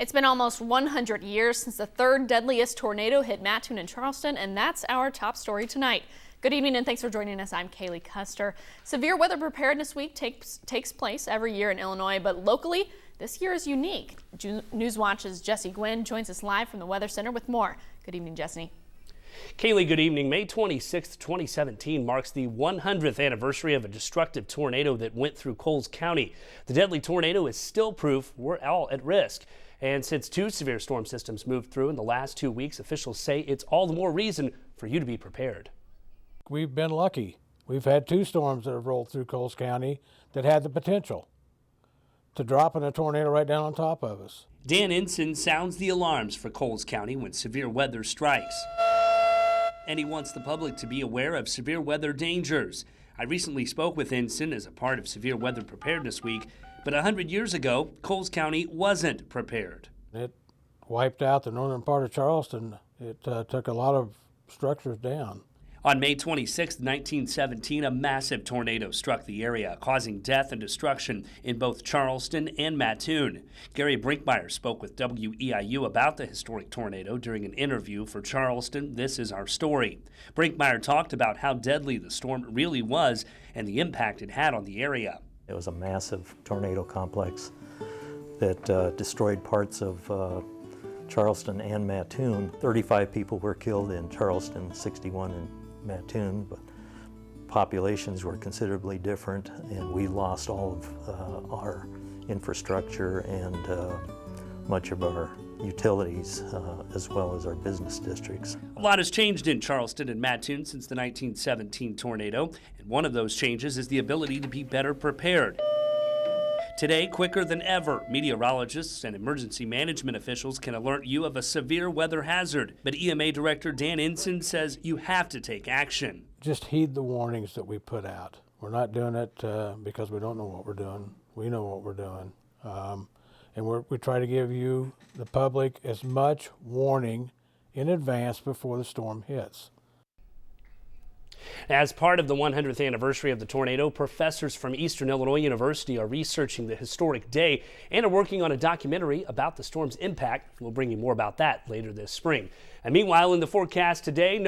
It's been almost 100 years since the third deadliest tornado hit Mattoon and Charleston, and that's our top story tonight. Good evening and thanks for joining us. I'm Kaylee Custer. Severe Weather Preparedness Week takes place every year in Illinois, but locally, this year is unique. Newswatch's Jesse Gwynn joins us live from the Weather Center with more. Good evening, Jesse. Kaylee, good evening. May 26, 2017 marks the 100th anniversary of a destructive tornado that went through Coles County. The deadly tornado is still proof we're all at risk. And since two severe storm systems moved through in the last 2 weeks, officials say it's all the more reason for you to be prepared. We've been lucky. We've had two storms that have rolled through Coles County that had the potential to drop in a tornado right down on top of us. Dan Ensign sounds the alarms for Coles County when severe weather strikes. And he wants the public to be aware of severe weather dangers. I recently spoke with Ensign as a part of Severe Weather Preparedness Week, but 100 years ago, Coles County wasn't prepared. It wiped out the northern part of Charleston. It took a lot of structures down. On May 26, 1917, a massive tornado struck the area, causing death and destruction in both Charleston and Mattoon. Gary Brinkmeyer spoke with WEIU about the historic tornado during an interview for Charleston. This is our story. Brinkmeyer talked about how deadly the storm really was and the impact it had on the area. It was a massive tornado complex that destroyed parts of Charleston and Mattoon. 35 people were killed in Charleston, 61 in Mattoon, but populations were considerably different, and we lost all of our infrastructure and much of our utilities, as well as our business districts. A lot has changed in Charleston and Mattoon since the 1917 tornado, and one of those changes is the ability to be better prepared. Today, quicker than ever, meteorologists and emergency management officials can alert you of a severe weather hazard. But EMA Director Dan Ensign says you have to take action. Just heed the warnings that we put out. We're not doing it because we don't know what we're doing. We know what we're doing. And we try to give you, the public, as much warning in advance before the storm hits. As part of the 100th anniversary of the tornado, professors from Eastern Illinois University are researching the historic day and are working on a documentary about the storm's impact. We'll bring you more about that later this spring. And meanwhile, in the forecast today,